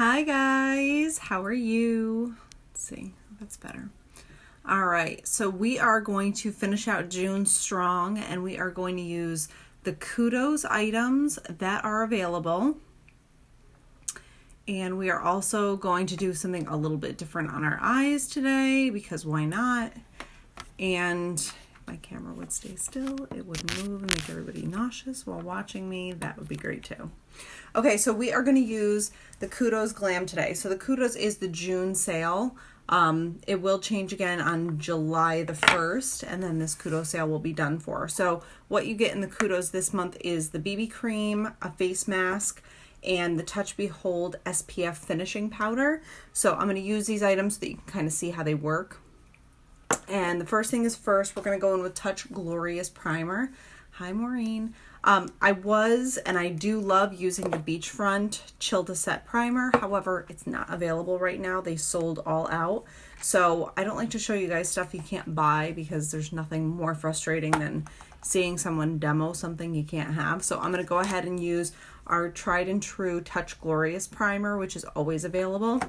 Hi guys, how are you? Let's see, that's better. All right, so we are going to finish out June strong, and we are going to use the Kudos items that are available. And we are also going to do something a little bit different on our eyes today, because why not? And if my camera would stay still, it would move and make everybody nauseous while watching me. That would be great too. Okay, so we are going to use the Kudos Glam today. So the Kudos is the June sale. It will change again on July the 1st, and then this Kudos sale will be done for. So what you get in the Kudos this month is the BB cream, a face mask, and the Touch Behold SPF finishing powder. So I'm going to use these items so that you can kind of see how they work. And the first thing is first, we're going to go in with Touch Glorious Primer. Hi, Maureen. I do love using the Beachfront Chill to Set Primer. However, it's not available right now. They sold all out. So I don't like to show you guys stuff you can't buy, because there's nothing more frustrating than seeing someone demo something you can't have. So I'm going to go ahead and use our tried and true Touch Glorious Primer, which is always available.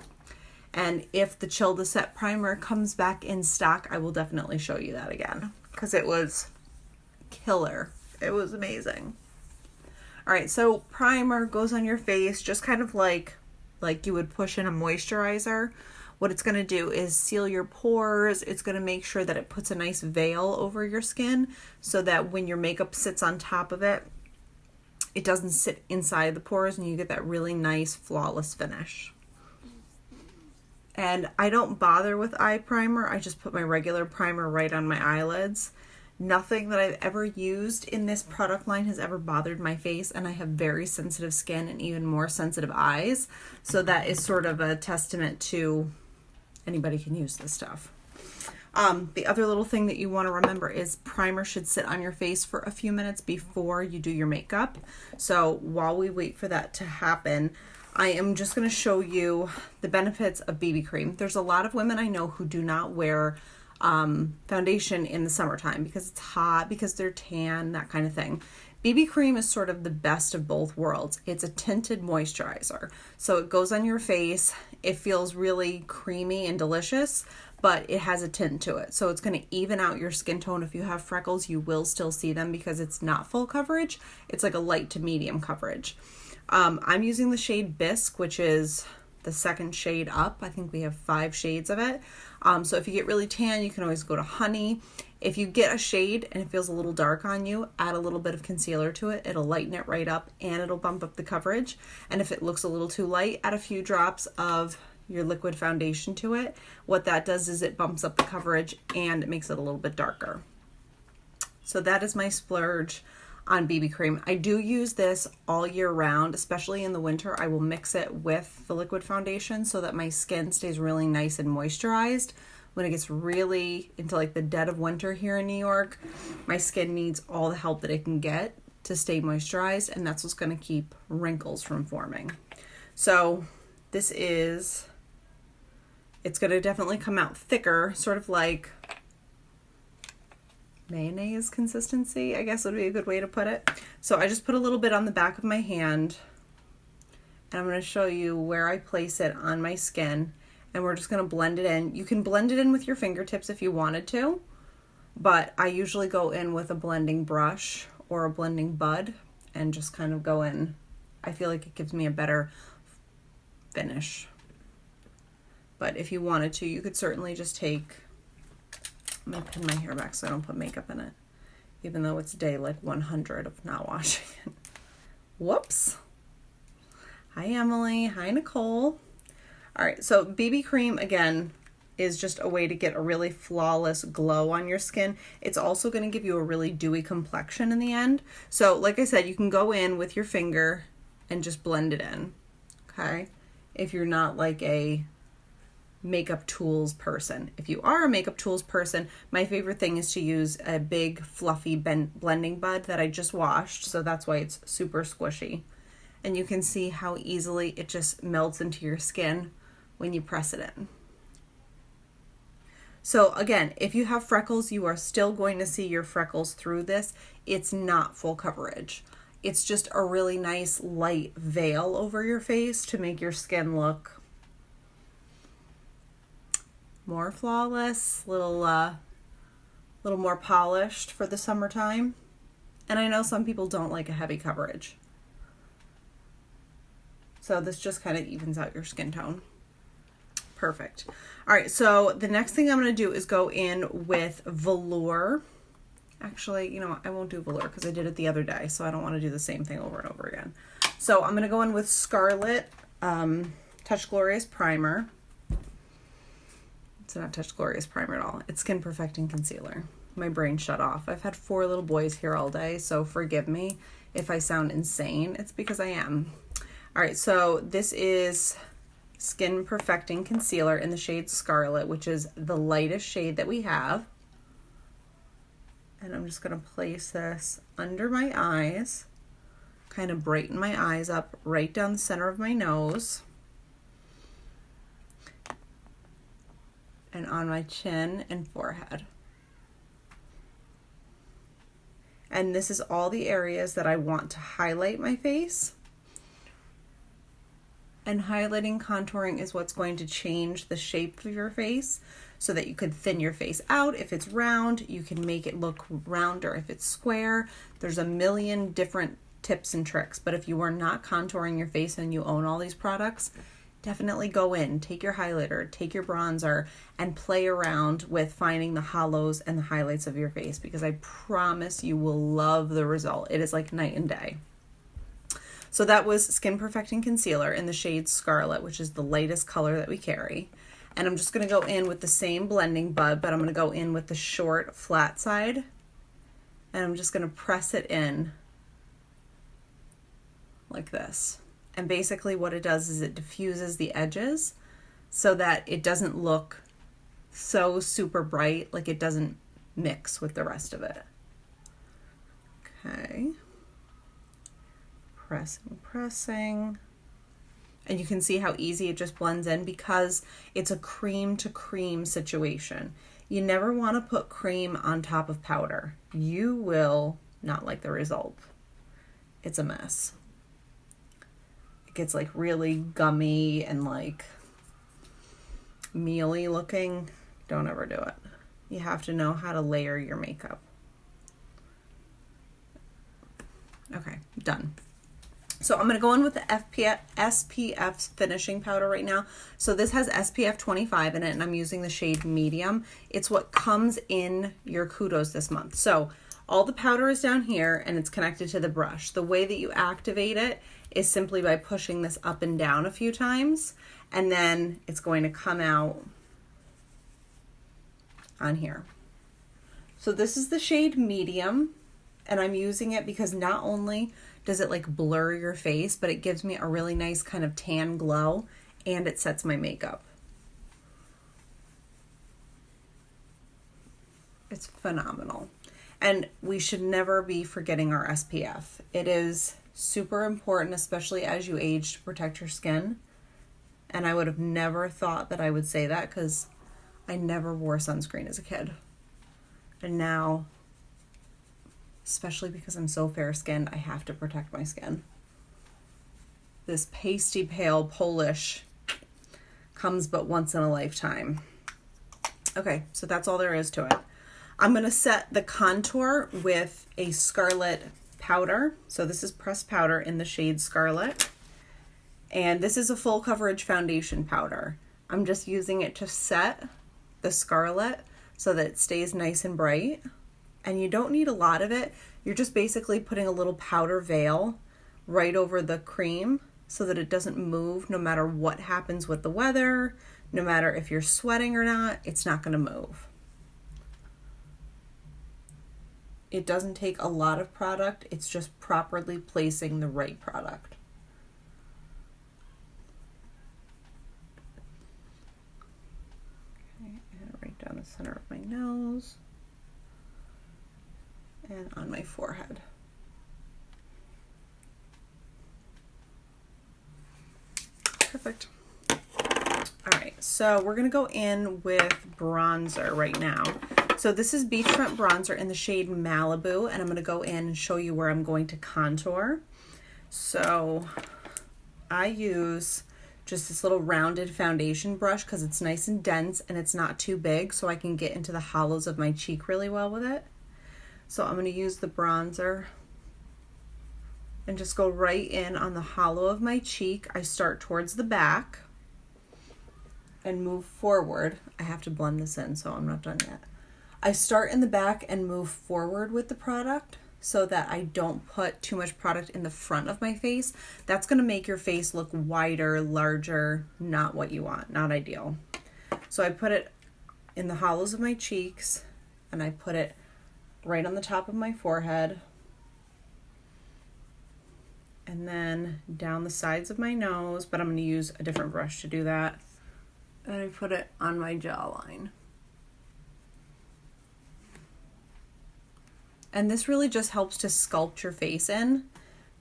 And if the Chill to Set Primer comes back in stock, I will definitely show you that again, because it was killer. It was amazing. All right, so primer goes on your face just kind of like you would push in a moisturizer. What it's going to do is seal your pores. It's going to make sure that it puts a nice veil over your skin so that when your makeup sits on top of it, it doesn't sit inside the pores and you get that really nice flawless finish. And I don't bother with eye primer. I just put my regular primer right on my eyelids. Nothing that I've ever used in this product line has ever bothered my face, and I have very sensitive skin and even more sensitive eyes. So that is sort of a testament to anybody can use this stuff. The other little thing that you want to remember is primer should sit on your face for a few minutes before you do your makeup. So while we wait for that to happen, I am just going to show you the benefits of BB cream. There's a lot of women I know who do not wear foundation in the summertime because it's hot, because they're tan, that kind of thing. BB cream is sort of the best of both worlds. It's a tinted moisturizer. So it goes on your face. It feels really creamy and delicious, but it has a tint to it. So it's going to even out your skin tone. If you have freckles, you will still see them because it's not full coverage. It's like a light to medium coverage. I'm using the shade Bisque, which is the second shade up. I think we have 5 shades of it. So if you get really tan, you can always go to honey. If you get a shade and it feels a little dark on you, add a little bit of concealer to it. It'll lighten it right up and it'll bump up the coverage. And if it looks a little too light, add a few drops of your liquid foundation to it. What that does is it bumps up the coverage and it makes it a little bit darker. So that is my splurge on BB cream. I do use this all year round, especially in the winter. I will mix it with the liquid foundation so that my skin stays really nice and moisturized. When it gets really into like the dead of winter here in New York, my skin needs all the help that it can get to stay moisturized, and that's what's going to keep wrinkles from forming. So this is, it's going to definitely come out thicker, sort of like mayonnaise consistency, I guess would be a good way to put it. So I just put a little bit on the back of my hand, and I'm going to show you where I place it on my skin, and we're just going to blend it in. You can blend it in with your fingertips if you wanted to, but I usually go in with a blending brush or a blending bud and just kind of go in. I feel like it gives me a better finish. But if you wanted to, you could certainly just take, I'm going to pin my hair back so I don't put makeup in it, even though it's day like 100 of not washing it. Whoops. Hi, Emily. Hi, Nicole. All right, so BB cream, again, is just a way to get a really flawless glow on your skin. It's also going to give you a really dewy complexion in the end. So like I said, you can go in with your finger and just blend it in, okay? If you're not like a makeup tools person. If you are a makeup tools person, my favorite thing is to use a big fluffy blending bud that I just washed, so that's why it's super squishy. And you can see how easily it just melts into your skin when you press it in. So again, if you have freckles, you are still going to see your freckles through this. It's not full coverage. it's just a really nice light veil over your face to make your skin look more flawless, little more polished for the summertime. And I know some people don't like a heavy coverage. So this just kind of evens out your skin tone. Perfect. All right, so the next thing I'm going to do is go in with velour. Actually, you know, I won't do velour because I did it the other day, so I don't want to do the same thing over and over again. So I'm going to go in with Scarlet Touch Glorious Primer. It's not Touch Glorious Primer at all. It's Skin Perfecting Concealer. My brain shut off. I've had 4 little boys here all day, so forgive me if I sound insane. It's because I am. All right, so this is Skin Perfecting Concealer in the shade Scarlet, which is the lightest shade that we have. And I'm just going to place this under my eyes, kind of brighten my eyes up right down the center of my nose, and on my chin and forehead. And this is all the areas that I want to highlight my face. And highlighting, contouring is what's going to change the shape of your face so that you could thin your face out. If it's round, you can make it look rounder. If it's square, there's a million different tips and tricks. But if you are not contouring your face and you own all these products, definitely go in, take your highlighter, take your bronzer, and play around with finding the hollows and the highlights of your face, because I promise you will love the result. It is like night and day. So that was Skin Perfecting Concealer in the shade Scarlet, which is the lightest color that we carry. And I'm just going to go in with the same blending bud, but I'm going to go in with the short flat side. And I'm just going to press it in like this. And basically what it does is it diffuses the edges so that it doesn't look so super bright, like it doesn't mix with the rest of it. Okay. Pressing. And you can see how easy it just blends in because it's a cream to cream situation. You never want to put cream on top of powder. You will not like the result. It's a mess. It gets like really gummy and like mealy looking. Don't ever do it. You have to know how to layer your makeup. Okay, done. So I'm going to go in with the SPF finishing powder right now. So this has SPF 25 in it, and I'm using the shade Medium. It's what comes in your Kudos this month. So all the powder is down here, and it's connected to the brush. The way that you activate it is simply by pushing this up and down a few times, and then it's going to come out on here. So this is the shade Medium, and I'm using it because not only does it like blur your face, but it gives me a really nice kind of tan glow, and it sets my makeup. It's phenomenal. And we should never be forgetting our SPF. It is super important, especially as you age, to protect your skin. And I would have never thought that I would say that because I never wore sunscreen as a kid. And now, especially because I'm so fair-skinned, I have to protect my skin. This pasty pale Polish comes but once in a lifetime. Okay, so that's all there is to it. I'm going to set the contour with a Scarlet powder. So this is pressed powder in the shade Scarlet. And this is a full coverage foundation powder. I'm just using it to set the Scarlet so that it stays nice and bright. And you don't need a lot of it. You're just basically putting a little powder veil right over the cream so that it doesn't move no matter what happens with the weather, no matter if you're sweating or not, it's not going to move. It doesn't take a lot of product, it's just properly placing the right product. Okay, and right down the center of my nose. And on my forehead. Perfect. All right, so we're gonna go in with bronzer right now. So this is Beachfront bronzer in the shade Malibu, and I'm going to go in and show you where I'm going to contour. So I use just this little rounded foundation brush because it's nice and dense and it's not too big, so I can get into the hollows of my cheek really well with it. So I'm going to use the bronzer and just go right in on the hollow of my cheek. I start towards the back and move forward. I have to blend this in, so I'm not done yet. I start in the back and move forward with the product so that I don't put too much product in the front of my face. That's gonna make your face look wider, larger, not what you want, not ideal. So I put it in the hollows of my cheeks and I put it right on the top of my forehead and then down the sides of my nose, but I'm gonna use a different brush to do that. And I put it on my jawline. And this really just helps to sculpt your face in.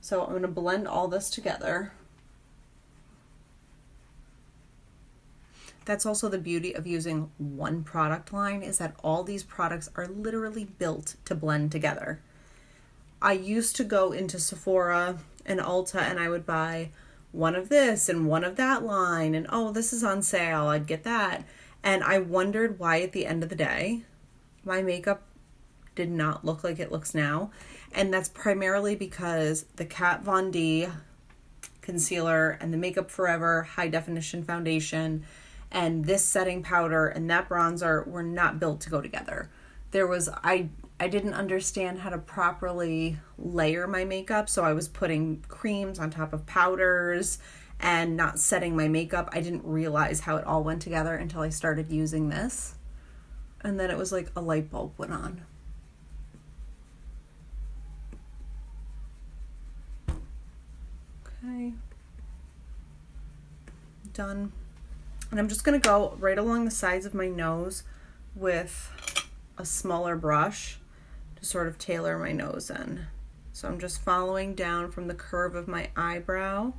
So I'm gonna blend all this together. That's also the beauty of using one product line, is that all these products are literally built to blend together. I used to go into Sephora and Ulta and I would buy one of this and one of that line, and oh, this is on sale, I'd get that. And I wondered why at the end of the day, my makeup did not look like it looks now. And that's primarily because the Kat Von D concealer and the Makeup Forever high definition foundation and this setting powder and that bronzer were not built to go together. I didn't understand how to properly layer my makeup, so I was putting creams on top of powders and not setting my makeup. I didn't realize how it all went together until I started using this. And then it was like a light bulb went on. Okay. Done. And I'm just going to go right along the sides of my nose with a smaller brush to sort of tailor my nose in. So I'm just following down from the curve of my eyebrow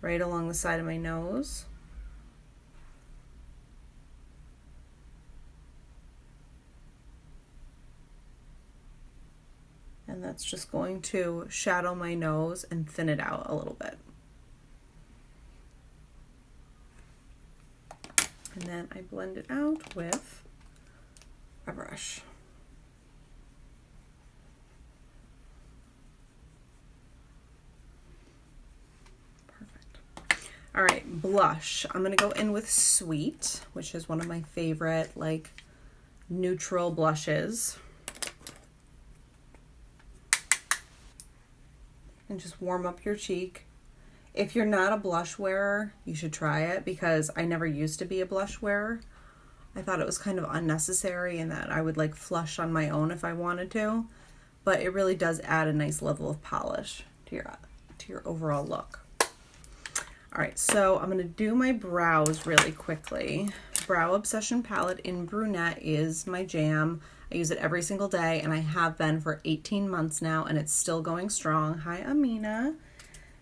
right along the side of my nose. And that's just going to shadow my nose and thin it out a little bit. And then I blend it out with a brush. All right, blush. I'm gonna go in with Sweet, which is one of my favorite like neutral blushes. And just warm up your cheek. If you're not a blush wearer, you should try it, because I never used to be a blush wearer. I thought it was kind of unnecessary and that I would like flush on my own if I wanted to, but it really does add a nice level of polish to your overall look. All right, so I'm gonna do my brows really quickly. Brow Obsession palette in Brunette is my jam. I use it every single day and I have been for 18 months now and it's still going strong. Hi, Amina.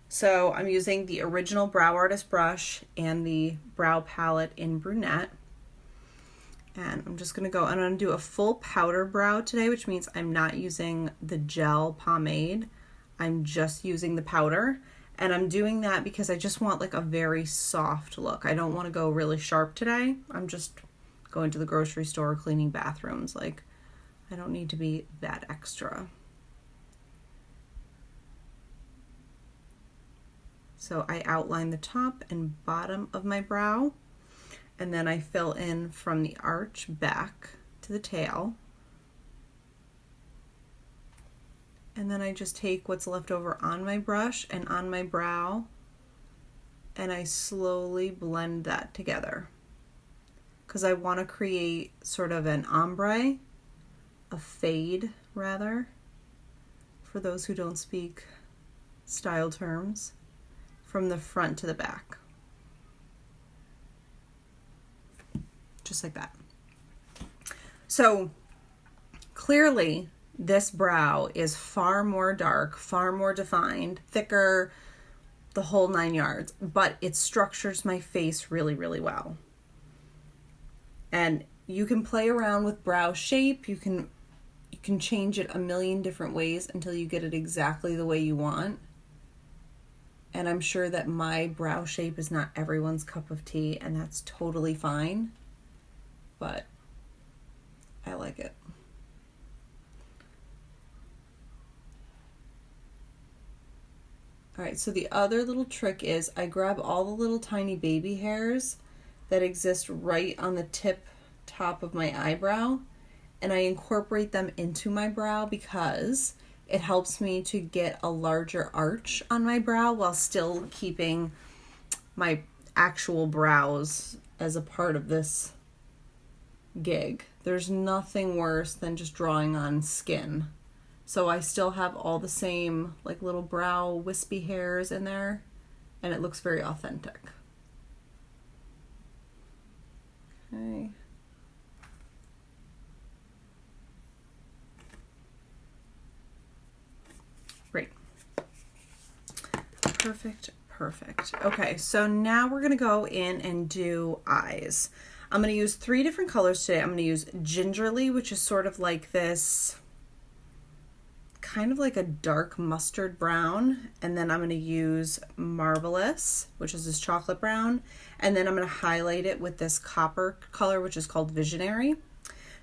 So I'm using the original Brow Artist brush and the brow palette in Brunette. And I'm just gonna go, and I'm gonna do a full powder brow today, which means I'm not using the gel pomade. I'm just using the powder. And I'm doing that because I just want like a very soft look. I don't want to go really sharp today. I'm just going to the grocery store, cleaning bathrooms. Like, I don't need to be that extra. So I outline the top and bottom of my brow, and then I fill in from the arch back to the tail. And then I just take what's left over on my brush and on my brow, and I slowly blend that together because I want to create sort of an ombre, a fade rather, for those who don't speak style terms, from the front to the back. Just like that. So clearly, this brow is far more dark, far more defined, thicker, the whole 9 yards, but it structures my face really, really well. And you can play around with brow shape. You can change it a million different ways until you get it exactly the way you want. And I'm sure that my brow shape is not everyone's cup of tea, and that's totally fine, but I like it. All right, so the other little trick is I grab all the little tiny baby hairs that exist right on the top of my eyebrow, and I incorporate them into my brow because it helps me to get a larger arch on my brow while still keeping my actual brows as a part of this gig. There's nothing worse than just drawing on skin. So I still have all the same like little brow wispy hairs in there, and it looks very authentic. Okay. Great. Perfect, perfect. Okay, so now we're gonna go in and do eyes. I'm gonna use 3 different colors today. I'm gonna use Gingerly, which is sort of like this, kind of like a dark mustard brown, and then I'm going to use Marvelous, which is this chocolate brown, and then I'm going to highlight it with this copper color, which is called Visionary.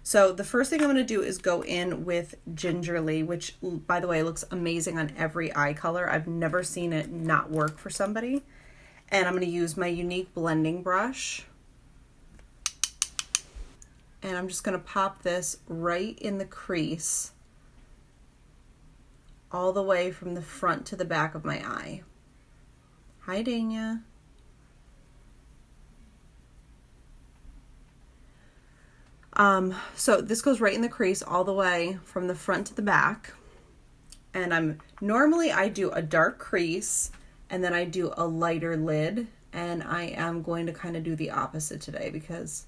So the first thing I'm going to do is go in with Gingerly, which, by the way, looks amazing on every eye color. I've never seen it not work for somebody. And I'm going to use my Younique blending brush, and I'm just going to pop this right in the crease all the way from the front to the back of my eye. Hi, Dania. So this goes right in the crease all the way from the front to the back. And normally I do a dark crease and then I do a lighter lid, and I am going to kind of do the opposite today because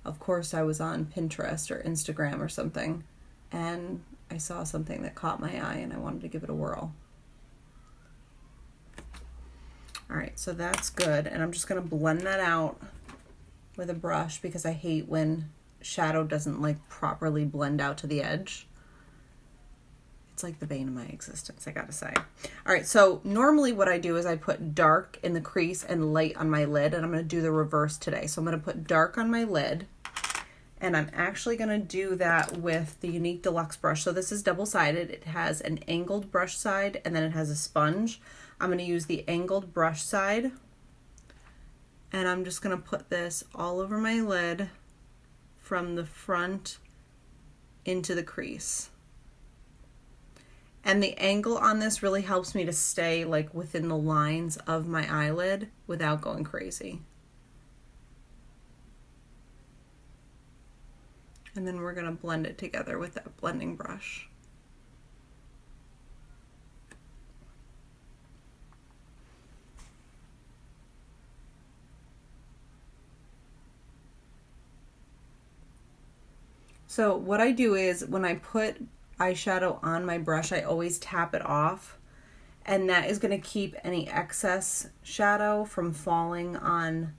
of course I was on Pinterest or Instagram or something, and I saw something that caught my eye and I wanted to give it a whirl. All right, so that's good. And I'm just gonna blend that out with a brush because I hate when shadow doesn't like properly blend out to the edge. It's like the bane of my existence, I gotta say. All right, so normally what I do is I put dark in the crease and light on my lid, and I'm gonna do the reverse today. So I'm gonna put dark on my lid, and I'm actually going to do that with the Younique Deluxe brush. So this is double-sided. It has an angled brush side, and then it has a sponge. I'm going to use the angled brush side, and I'm just going to put this all over my lid from the front into the crease. And the angle on this really helps me to stay like within the lines of my eyelid without going crazy. And then we're going to blend it together with that blending brush. So what I do is when I put eyeshadow on my brush, I always tap it off, and that is going to keep any excess shadow from falling on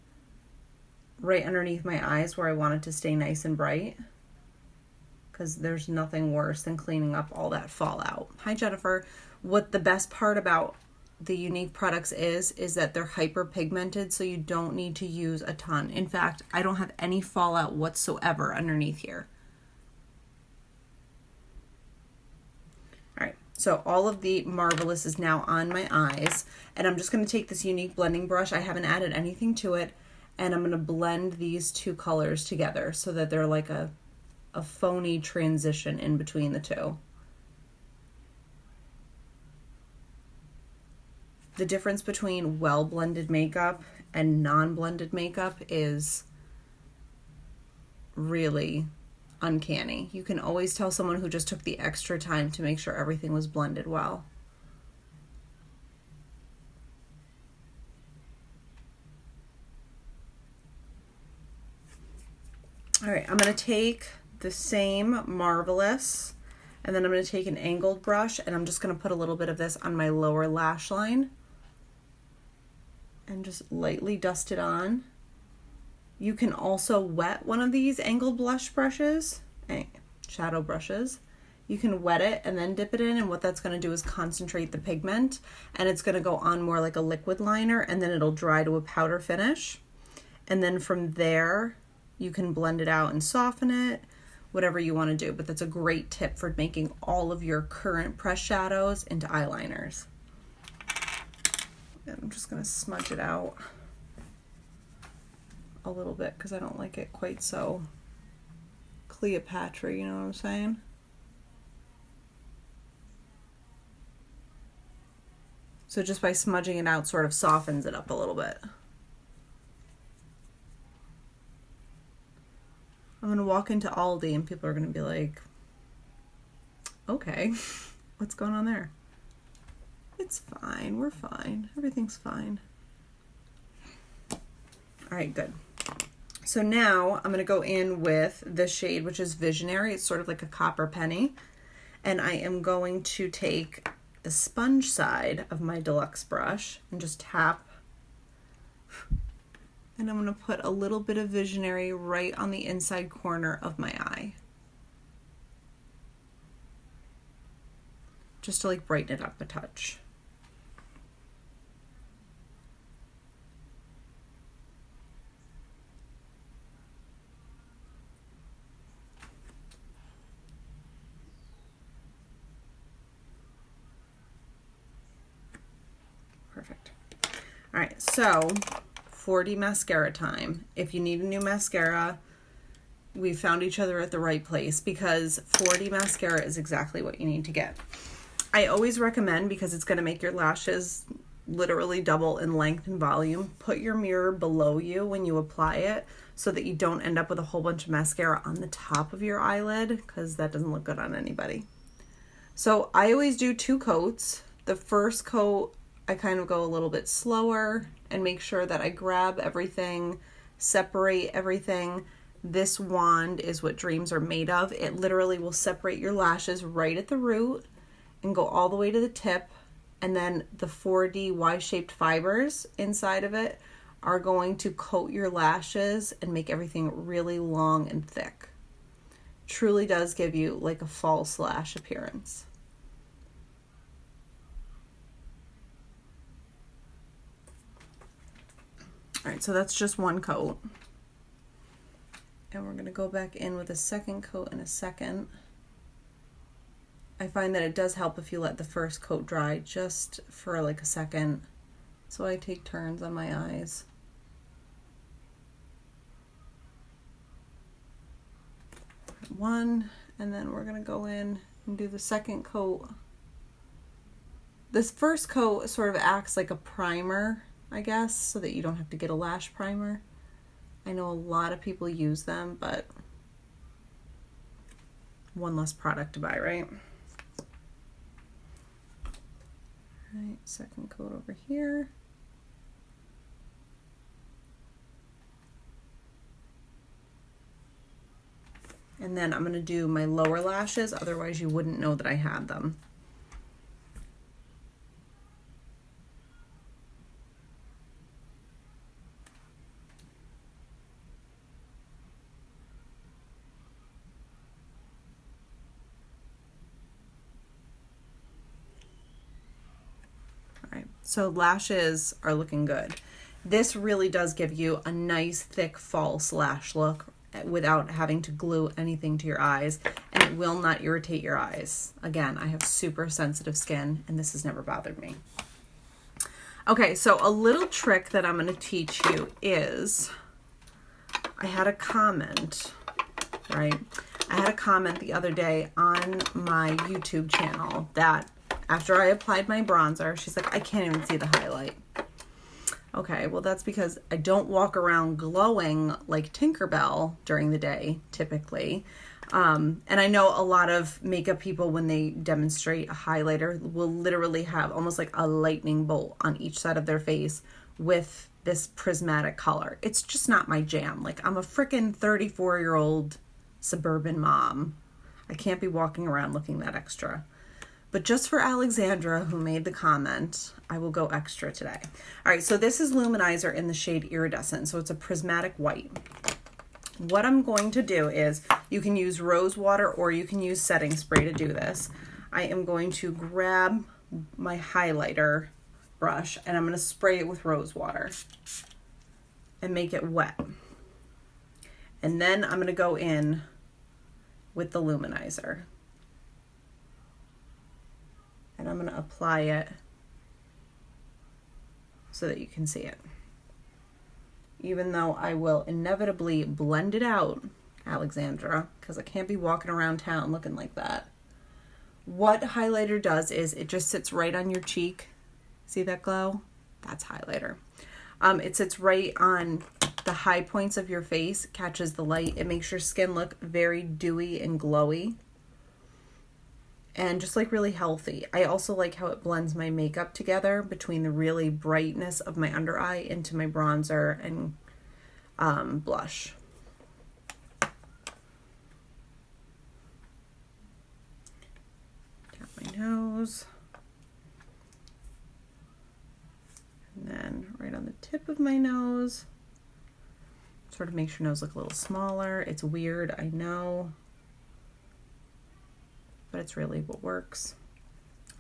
right underneath my eyes where I want it to stay nice and bright, because there's nothing worse than cleaning up all that fallout. Hi, Jennifer. What the best part about the Younique products is that they're hyper pigmented, so you don't need to use a ton. In fact, I don't have any fallout whatsoever underneath here. All right, so all of the Marvelous is now on my eyes, and I'm just going to take this Younique blending brush. I haven't added anything to it, and I'm going to blend these two colors together so that they're like a phony transition in between the two. The difference between well-blended makeup and non-blended makeup is really uncanny. You can always tell someone who just took the extra time to make sure everything was blended well. All right, I'm going to take the same Marvelous, and then I'm going to take an angled brush, and I'm just going to put a little bit of this on my lower lash line and just lightly dust it on. You can also wet one of these angled blush brushes, shadow brushes. You can wet it and then dip it in, and what that's going to do is concentrate the pigment, and it's going to go on more like a liquid liner, and then it'll dry to a powder finish. And then from there, you can blend it out and soften it, whatever you want to do. But that's a great tip for making all of your current pressed shadows into eyeliners. And I'm just going to smudge it out a little bit because I don't like it quite so Cleopatra, you know what I'm saying? So just by smudging it out sort of softens it up a little bit. I'm going to walk into Aldi and people are going to be like, okay, what's going on there? It's fine. We're fine. Everything's fine. All right, good. So now I'm going to go in with the shade, which is Visionary. It's sort of like a copper penny. And I am going to take the sponge side of my deluxe brush and just tap, and I'm going to put a little bit of Visionary right on the inside corner of my eye, just to like brighten it up a touch. Perfect. All right, so 4D mascara time. If you need a new mascara, we found each other at the right place, because 4D mascara is exactly what you need to get. I always recommend, because it's going to make your lashes literally double in length and volume, put your mirror below you when you apply it so that you don't end up with a whole bunch of mascara on the top of your eyelid, because that doesn't look good on anybody. So I always do 2 coats. The first coat, I kind of go a little bit slower and make sure that I grab everything, separate everything. This wand is what dreams are made of. It literally will separate your lashes right at the root and go all the way to the tip. And then the 4D Y-shaped fibers inside of it are going to coat your lashes and make everything really long and thick. Truly does give you like a false lash appearance. All right, so that's just 1 coat. And we're going to go back in with a second coat in a second. I find that it does help if you let the first coat dry just for like a second. So I take turns on my eyes. One, and then we're going to go in and do the second coat. This first coat sort of acts like a primer, I guess, so that you don't have to get a lash primer. I know a lot of people use them, but one less product to buy, right? All right, second coat over here. And then I'm going to do my lower lashes, otherwise you wouldn't know that I had them. So lashes are looking good. This really does give you a nice thick false lash look without having to glue anything to your eyes, and it will not irritate your eyes. Again, I have super sensitive skin and this has never bothered me. Okay, so a little trick that I'm going to teach you is, I had a comment, right? I had a comment the other day on my YouTube channel that after I applied my bronzer, she's like, I can't even see the highlight. Okay, well that's because I don't walk around glowing like Tinkerbell during the day, typically. And I know a lot of makeup people, when they demonstrate a highlighter, will literally have almost like a lightning bolt on each side of their face with this prismatic color. It's just not my jam. Like, I'm a freaking 34-year-old suburban mom. I can't be walking around looking that extra. But just for Alexandra, who made the comment, I will go extra today. All right, so this is Luminizer in the shade Iridescent. So it's a prismatic white. What I'm going to do is, you can use rose water or you can use setting spray to do this. I am going to grab my highlighter brush and I'm going to spray it with rose water and make it wet. And then I'm going to go in with the Luminizer. And I'm going to apply it so that you can see it. Even though I will inevitably blend it out, Alexandra, because I can't be walking around town looking like that. What highlighter does is it just sits right on your cheek. See that glow? That's highlighter. It sits right on the high points of your face, catches the light. It makes your skin look very dewy and glowy. And just like really healthy. I also like how it blends my makeup together between the really brightness of my under eye into my bronzer and blush. Tap my nose. And then right on the tip of my nose. Sort of makes your nose look a little smaller. It's weird, I know. But it's really what works.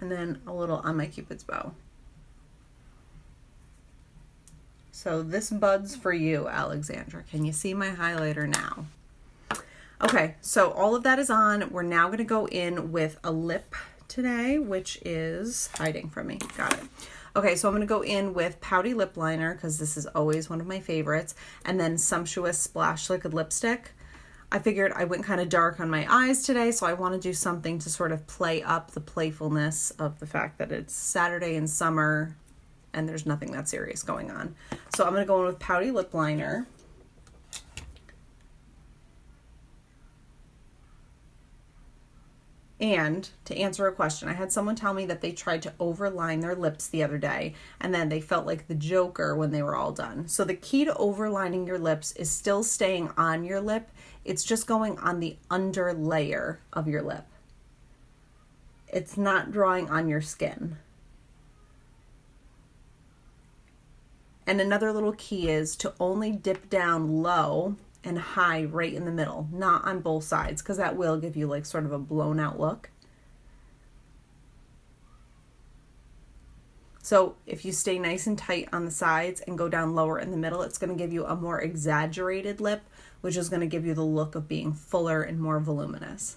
And then a little on my Cupid's bow. So this bud's for you, Alexandra. Can you see my highlighter now? Okay, so all of that is on. We're now going to go in with a lip today, which is hiding from me. Got it. Okay, so I'm going to go in with Pouty lip liner because this is always one of my favorites. And then Sumptuous Splash Liquid Lipstick. I figured I went kind of dark on my eyes today, so I want to do something to sort of play up the playfulness of the fact that it's Saturday in summer and there's nothing that serious going on. So I'm going to go in with Pouty lip liner. And to answer a question, I had someone tell me that they tried to overline their lips the other day and then they felt like the Joker when they were all done. So the key to overlining your lips is still staying on your lip. It's just going on the under layer of your lip. It's not drawing on your skin. And another little key is to only dip down low and high right in the middle, not on both sides, because that will give you like sort of a blown out look. So if you stay nice and tight on the sides and go down lower in the middle, it's going to give you a more exaggerated lip, which is going to give you the look of being fuller and more voluminous.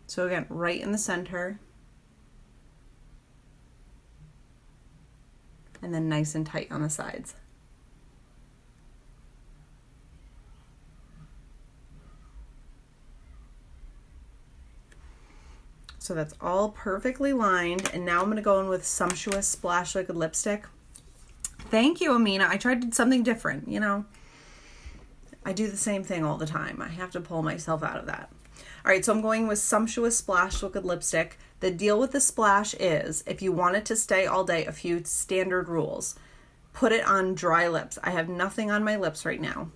So again, right in the center. And then nice and tight on the sides. So that's all perfectly lined. And now I'm going to go in with Sumptuous Splash Liquid Lipstick. Thank you, Amina. I tried something different, you know. I do the same thing all the time. I have to pull myself out of that. All right, so I'm going with Sumptuous Splash Liquid Lipstick. The deal with the splash is, if you want it to stay all day, a few standard rules. Put it on dry lips. I have nothing on my lips right now.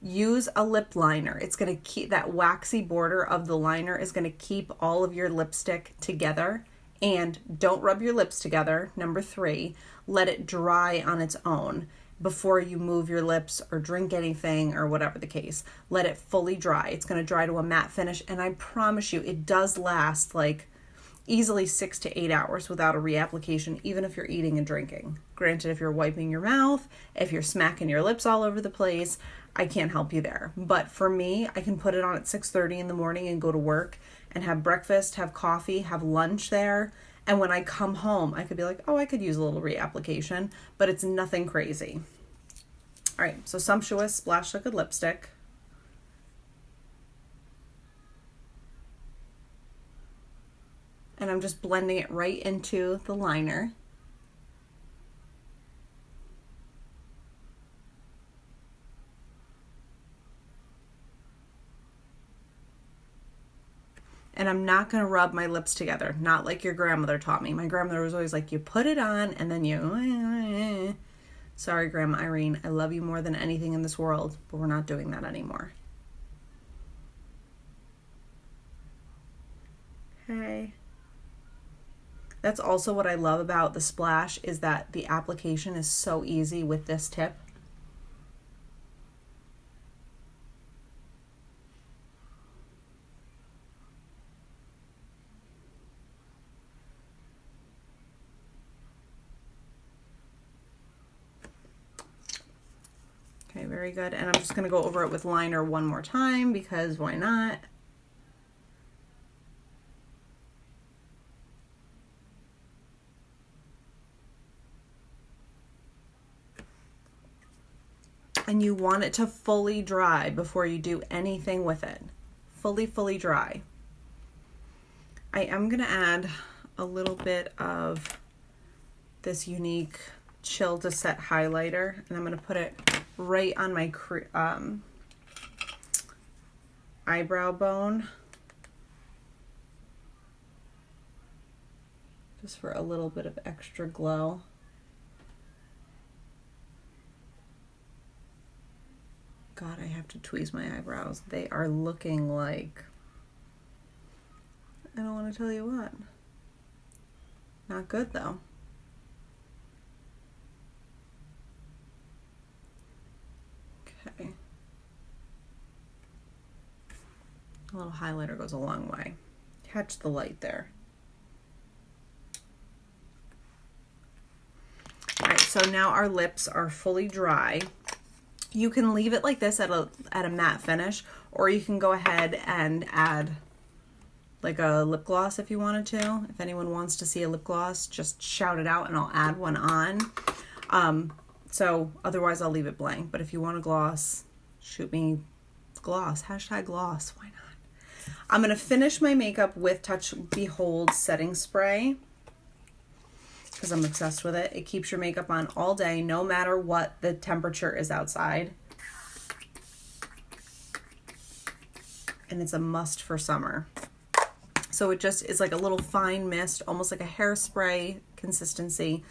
Use a lip liner. It's going to keep that waxy border of the liner is going to keep all of your lipstick together. And don't rub your lips together. Number 3, let it dry on its own before you move your lips or drink anything or whatever the case. Let it fully dry. It's going to dry to a matte finish, and I promise you it does last like easily 6 to 8 hours without a reapplication, even if you're eating and drinking. Granted, if you're wiping your mouth, if you're smacking your lips all over the place, I can't help you there. But for me, I can put it on at 6:30 in the morning and go to work and have breakfast, have coffee, have lunch there. And when I come home, I could be like, oh, I could use a little reapplication, but it's nothing crazy. All right, so Sumptuous Splash Liquid Lipstick. And I'm just blending it right into the liner. And I'm not going to rub my lips together, not like your grandmother taught me. My grandmother was always like, you put it on and then you... Sorry, Grandma Irene, I love you more than anything in this world, but we're not doing that anymore. Okay. That's also what I love about the splash, is that the application is so easy with this tip. Okay, very good. And I'm just going to go over it with liner one more time because why not? And you want it to fully dry before you do anything with it. Fully dry. I am going to add a little bit of this Younique Chill to Set highlighter, and I'm going to put it right on my eyebrow bone, just for a little bit of extra glow. God, I have to tweeze my eyebrows. They are looking like, I don't want to tell you what. Not good though. Okay. A little highlighter goes a long way. Catch the light there. All right, so now our lips are fully dry. You can leave it like this at a matte finish, or you can go ahead and add like a lip gloss if you wanted to. If anyone wants to see a lip gloss, just shout it out and I'll add one on. So otherwise I'll leave it blank. But if you want a gloss, shoot me gloss. Hashtag gloss. Why not? I'm going to finish my makeup with Touch Behold setting spray, because I'm obsessed with it. It keeps your makeup on all day, no matter what the temperature is outside. And it's a must for summer. So it just is like a little fine mist, almost like a hairspray consistency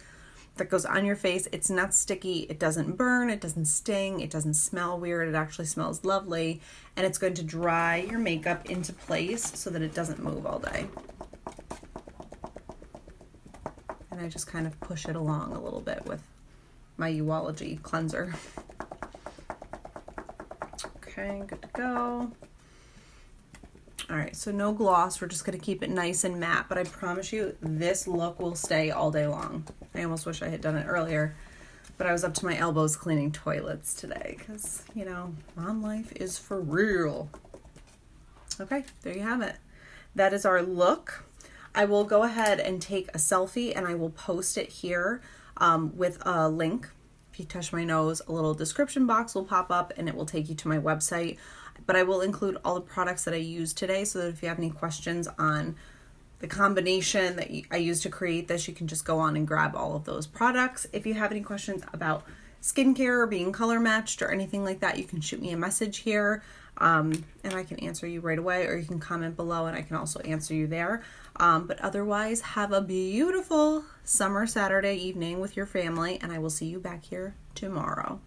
that goes on your face. It's not sticky, it doesn't burn, it doesn't sting, it doesn't smell weird, it actually smells lovely, and it's going to dry your makeup into place so that it doesn't move all day. And I just kind of push it along a little bit with my Uology cleanser. Okay, good to go. All right, so no gloss. We're just going to keep it nice and matte, but I promise you this look will stay all day long. I almost wish I had done it earlier, but I was up to my elbows cleaning toilets today because, you know, mom life is for real. Okay, there you have it. That is our look. I will go ahead and take a selfie and I will post it here with a link. If you touch my nose, a little description box will pop up and it will take you to my website. But I will include all the products that I used today, so that if you have any questions on the combination that I used to create this, you can just go on and grab all of those products. If you have any questions about skincare or being color matched or anything like that, you can shoot me a message here and I can answer you right away, or you can comment below and I can also answer you there. But otherwise, have a beautiful summer Saturday evening with your family, and I will see you back here tomorrow.